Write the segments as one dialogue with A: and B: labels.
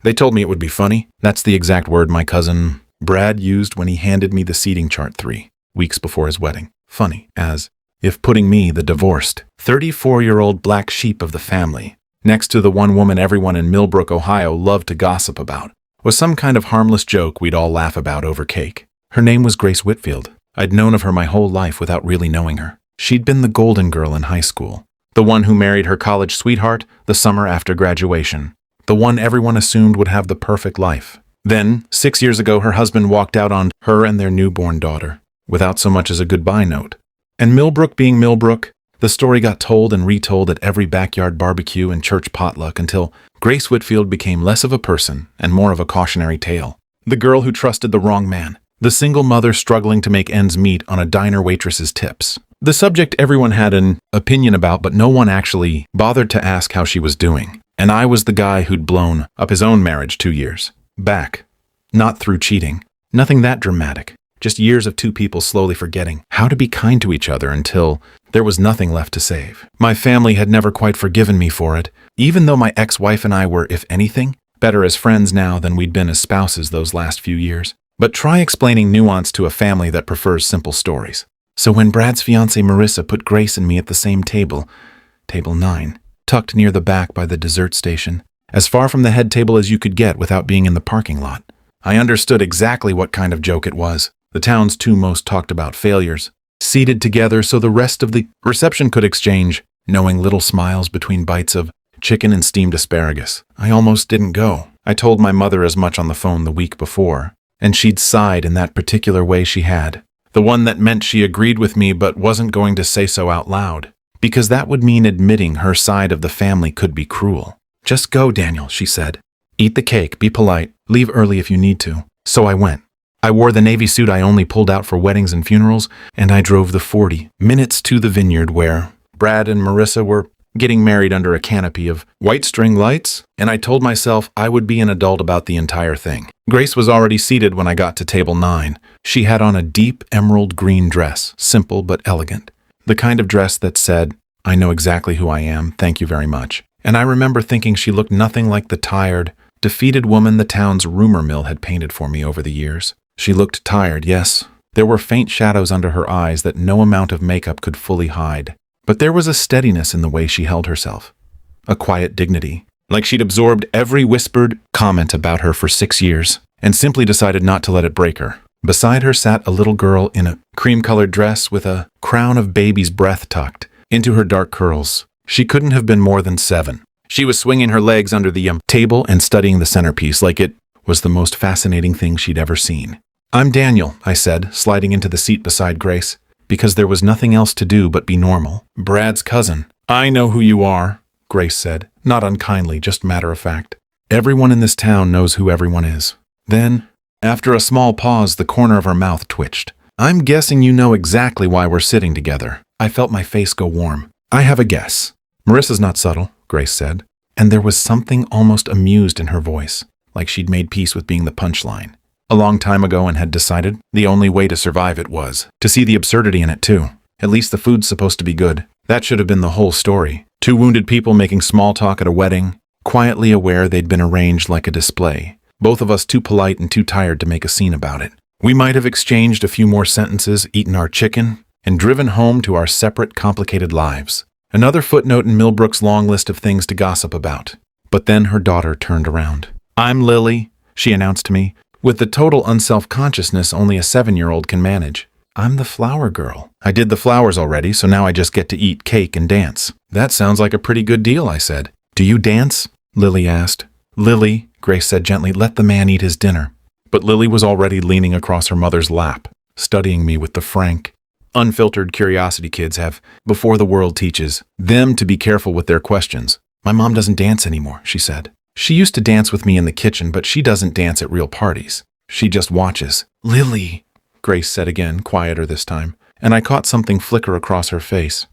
A: They told me it would be funny. That's the exact word my cousin Brad used when he handed me the seating chart 3 weeks before his wedding. Funny, as if putting me, the divorced, 34-year-old black sheep of the family, next to the one woman everyone in Millbrook, Ohio loved to gossip about, was some kind of harmless joke we'd all laugh about over cake. Her name was Grace Whitfield. I'd known of her my whole life without really knowing her. She'd been the golden girl in high school, the one who married her college sweetheart the summer after graduation, the one everyone assumed would have the perfect life. Then, 6 years ago, her husband walked out on her and their newborn daughter, without so much as a goodbye note. And Millbrook being Millbrook, the story got told and retold at every backyard barbecue and church potluck until Grace Whitfield became less of a person and more of a cautionary tale. The girl who trusted the wrong man. The single mother struggling to make ends meet on a diner waitress's tips. The subject everyone had an opinion about, but no one actually bothered to ask how she was doing. And I was the guy who'd blown up his own marriage 2 years back. Not through cheating. Nothing that dramatic. Just years of two people slowly forgetting how to be kind to each other until there was nothing left to save. My family had never quite forgiven me for it, even though my ex-wife and I were, if anything, better as friends now than we'd been as spouses those last few years. But try explaining nuance to a family that prefers simple stories. So when Brad's fiancée Marissa put Grace and me at the same table, table 9, tucked near the back by the dessert station, as far from the head table as you could get without being in the parking lot, I understood exactly what kind of joke it was. The town's two most talked about failures, seated together so the rest of the reception could exchange knowing little smiles between bites of chicken and steamed asparagus. I almost didn't go. I told my mother as much on the phone the week before, and she'd sighed in that particular way she had. The one that meant she agreed with me but wasn't going to say so out loud, because that would mean admitting her side of the family could be cruel. "Just go, Daniel," she said. "Eat the cake, be polite, leave early if you need to." So I went. I wore the navy suit I only pulled out for weddings and funerals, and I drove the 40 minutes to the vineyard where Brad and Marissa were getting married under a canopy of white string lights, and I told myself I would be an adult about the entire thing. Grace was already seated when I got to table 9. She had on a deep emerald green dress, simple but elegant. The kind of dress that said, "I know exactly who I am, thank you very much." And I remember thinking she looked nothing like the tired, defeated woman the town's rumor mill had painted for me over the years. She looked tired, yes. There were faint shadows under her eyes that no amount of makeup could fully hide. But there was a steadiness in the way she held herself. A quiet dignity. Like she'd absorbed every whispered comment about her for 6 years, and simply decided not to let it break her. Beside her sat a little girl in a cream-colored dress with a crown of baby's breath tucked into her dark curls. She couldn't have been more than 7. She was swinging her legs under the table and studying the centerpiece like it was the most fascinating thing she'd ever seen. "I'm Daniel," I said, sliding into the seat beside Grace, because there was nothing else to do but be normal. "Brad's cousin." "I know who you are," Grace said, not unkindly, just matter of fact. "Everyone in this town knows who everyone is." Then, after a small pause, the corner of her mouth twitched. "I'm guessing you know exactly why we're sitting together." I felt my face go warm. "I have a guess." "Marissa's not subtle," Grace said, and there was something almost amused in her voice, like she'd made peace with being the punchline a long time ago and had decided the only way to survive it was to see the absurdity in it too. At least the food's supposed to be good. That should have been the whole story. Two wounded people making small talk at a wedding, quietly aware they'd been arranged like a display. Both of us too polite and too tired to make a scene about it. We might have exchanged a few more sentences, eaten our chicken, and driven home to our separate, complicated lives. Another footnote in Millbrook's long list of things to gossip about. But then her daughter turned around. "I'm Lily," she announced to me, with the total unself-consciousness only a 7-year-old can manage. "I'm the flower girl. I did the flowers already, so now I just get to eat cake and dance." "That sounds like a pretty good deal," I said. "Do you dance?" Lily asked. "Lily," Grace said gently, "let the man eat his dinner." But Lily was already leaning across her mother's lap, studying me with the frank, unfiltered curiosity kids have before the world teaches them to be careful with their questions. "My mom doesn't dance anymore," she said. "She used to dance with me in the kitchen, but she doesn't dance at real parties. She just watches." "Lily," Grace said again, quieter this time, and I caught something flicker across her face.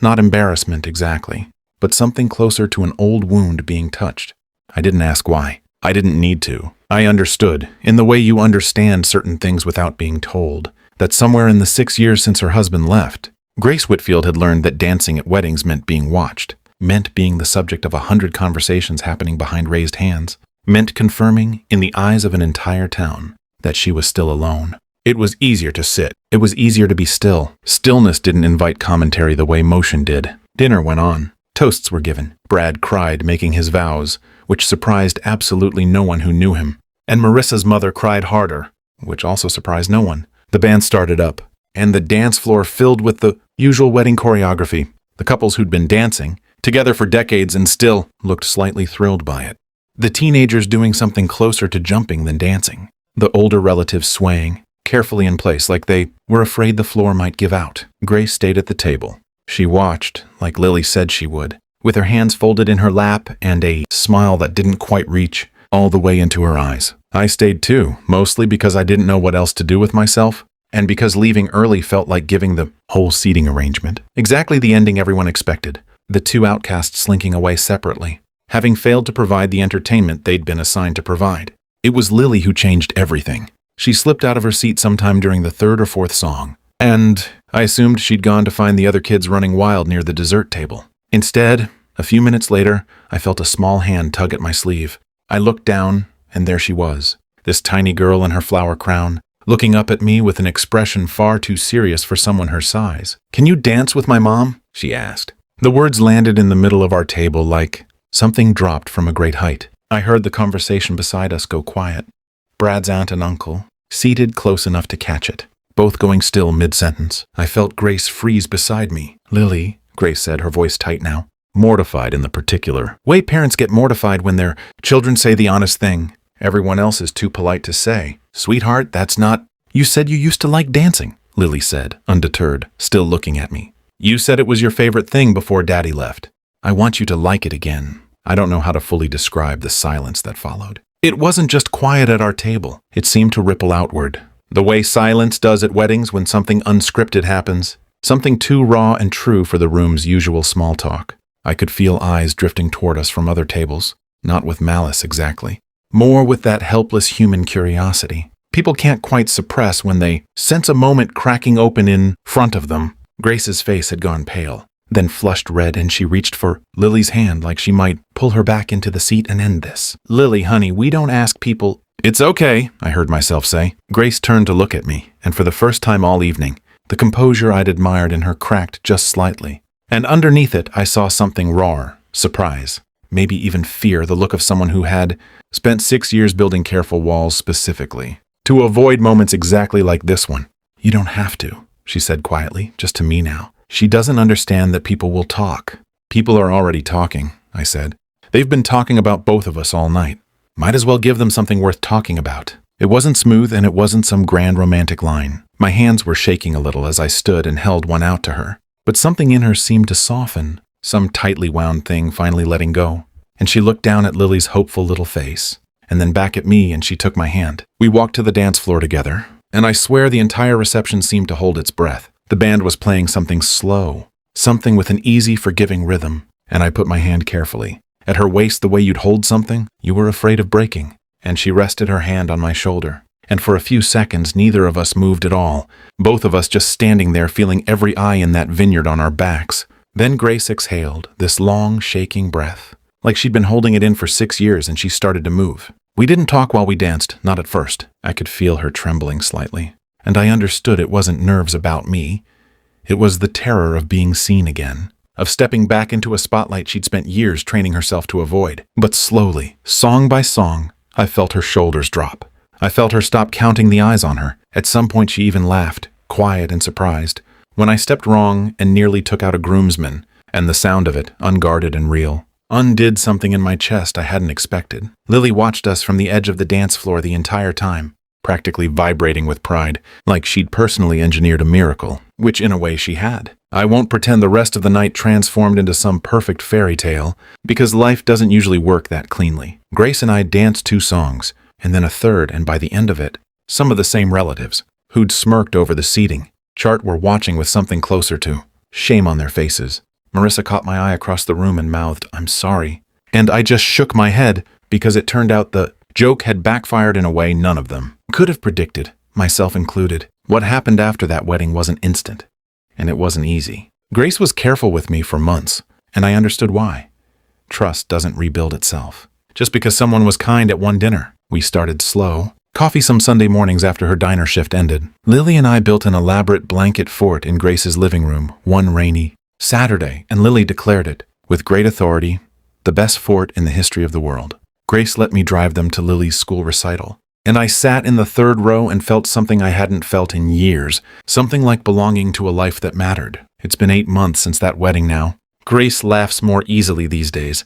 A: Not embarrassment exactly, but something closer to an old wound being touched. I didn't ask why. I didn't need to. I understood, in the way you understand certain things without being told, that somewhere in the 6 years since her husband left, Grace Whitfield had learned that dancing at weddings meant being watched, meant being the subject of 100 conversations happening behind raised hands. meant confirming, in the eyes of an entire town, that she was still alone. It was easier to sit. It was easier to be still. Stillness didn't invite commentary the way motion did. Dinner went on. Toasts were given. Brad cried, making his vows, which surprised absolutely no one who knew him. And Marissa's mother cried harder, which also surprised no one. The band started up, and the dance floor filled with the usual wedding choreography. The couples who'd been dancing, together for decades and still, looked slightly thrilled by it. The teenagers doing something closer to jumping than dancing. The older relatives swaying, carefully in place like they were afraid the floor might give out. Grace stayed at the table. She watched, like Lily said she would, with her hands folded in her lap and a smile that didn't quite reach all the way into her eyes. I stayed too, mostly because I didn't know what else to do with myself, and because leaving early felt like giving the whole seating arrangement exactly the ending everyone expected, the two outcasts slinking away separately, having failed to provide the entertainment they'd been assigned to provide. It was Lily who changed everything. She slipped out of her seat sometime during the third or fourth song, and I assumed she'd gone to find the other kids running wild near the dessert table. Instead, a few minutes later, I felt a small hand tug at my sleeve. I looked down, and there she was, this tiny girl in her flower crown, looking up at me with an expression far too serious for someone her size. "Can you dance with my mom?" she asked. The words landed in the middle of our table like something dropped from a great height. I heard the conversation beside us go quiet. Brad's aunt and uncle, seated close enough to catch it, both going still mid-sentence. I felt Grace freeze beside me. "Lily," Grace said, her voice tight now, mortified in the particular way parents get mortified when their children say the honest thing everyone else is too polite to say. "Sweetheart, that's not—" "You said you used to like dancing," Lily said, undeterred, still looking at me. "You said it was your favorite thing before Daddy left. I want you to like it again." I don't know how to fully describe the silence that followed. It wasn't just quiet at our table. It seemed to ripple outward, the way silence does at weddings when something unscripted happens, something too raw and true for the room's usual small talk. I could feel eyes drifting toward us from other tables, not with malice exactly, more with that helpless human curiosity people can't quite suppress when they sense a moment cracking open in front of them. Grace's face had gone pale, then flushed red, and she reached for Lily's hand like she might pull her back into the seat and end this. "Lily, honey, we don't ask people—" "It's okay," I heard myself say. Grace turned to look at me, and for the first time all evening, the composure I'd admired in her cracked just slightly. And underneath it, I saw something raw, surprise, maybe even fear, the look of someone who had spent 6 years building careful walls specifically to avoid moments exactly like this one. "You don't have to," she said quietly, just to me now. "She doesn't understand that people will talk." "People are already talking," I said. "They've been talking about both of us all night. Might as well give them something worth talking about." It wasn't smooth, and it wasn't some grand romantic line. My hands were shaking a little as I stood and held one out to her. But something in her seemed to soften, some tightly wound thing finally letting go. And she looked down at Lily's hopeful little face, and then back at me, and she took my hand. We walked to the dance floor together, and I swear the entire reception seemed to hold its breath. The band was playing something slow, something with an easy, forgiving rhythm, and I put my hand carefully at her waist the way you'd hold something you were afraid of breaking, and she rested her hand on my shoulder. And for a few seconds, neither of us moved at all, both of us just standing there feeling every eye in that vineyard on our backs. Then Grace exhaled, this long, shaking breath, like she'd been holding it in for 6 years, and she started to move. We didn't talk while we danced, not at first. I could feel her trembling slightly, and I understood it wasn't nerves about me. It was the terror of being seen again, of stepping back into a spotlight she'd spent years training herself to avoid. But slowly, song by song, I felt her shoulders drop. I felt her stop counting the eyes on her. At some point she even laughed, quiet and surprised, when I stepped wrong and nearly took out a groomsman, and the sound of it, unguarded and real, undid something in my chest I hadn't expected. Lily watched us from the edge of the dance floor the entire time, practically vibrating with pride, like she'd personally engineered a miracle, which in a way she had. I won't pretend the rest of the night transformed into some perfect fairy tale, because life doesn't usually work that cleanly. Grace and I danced 2 songs, and then a third, and by the end of it, some of the same relatives, who'd smirked over the seating chart, were watching with something closer to shame on their faces. Marissa caught my eye across the room and mouthed, "I'm sorry." And I just shook my head, because it turned out the joke had backfired in a way none of them could have predicted, myself included. What happened after that wedding wasn't instant, and it wasn't easy. Grace was careful with me for months, and I understood why. Trust doesn't rebuild itself. just because someone was kind at one dinner. We started slow. Coffee some Sunday mornings after her diner shift ended. Lily and I built an elaborate blanket fort in Grace's living room one rainy Saturday, and Lily declared it, with great authority, the best fort in the history of the world. Grace let me drive them to Lily's school recital, and I sat in the third row and felt something I hadn't felt in years, something like belonging to a life that mattered. It's been 8 months since that wedding now. Grace laughs more easily these days.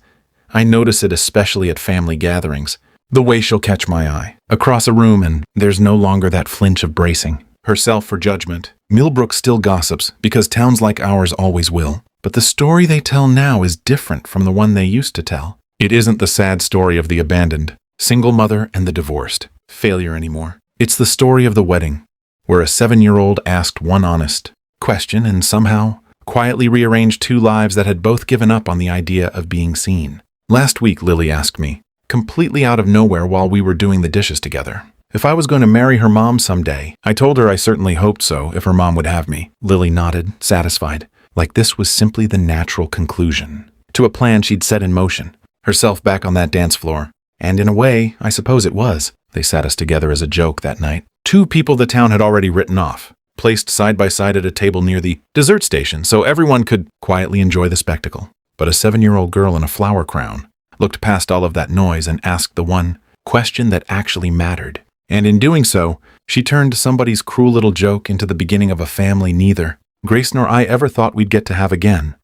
A: I notice it especially at family gatherings. The way she'll catch my eye. Across a room, and there's no longer that flinch of bracing herself for judgment. Millbrook still gossips, because towns like ours always will. But the story they tell now is different from the one they used to tell. It isn't the sad story of the abandoned, single mother and the divorced failure anymore. It's the story of the wedding, where a 7-year-old asked one honest question and somehow quietly rearranged 2 lives that had both given up on the idea of being seen. Last week, Lily asked me, completely out of nowhere while we were doing the dishes together, if I was going to marry her mom someday. I told her I certainly hoped so if her mom would have me. Lily nodded, satisfied, like this was simply the natural conclusion to a plan she'd set in motion, herself back on that dance floor. And in a way, I suppose it was. They sat us together as a joke that night. 2 people the town had already written off, placed side by side at a table near the dessert station so everyone could quietly enjoy the spectacle. But a 7-year-old girl in a flower crown looked past all of that noise and asked the one question that actually mattered. And in doing so, she turned somebody's cruel little joke into the beginning of a family neither Grace nor I ever thought we'd get to have again.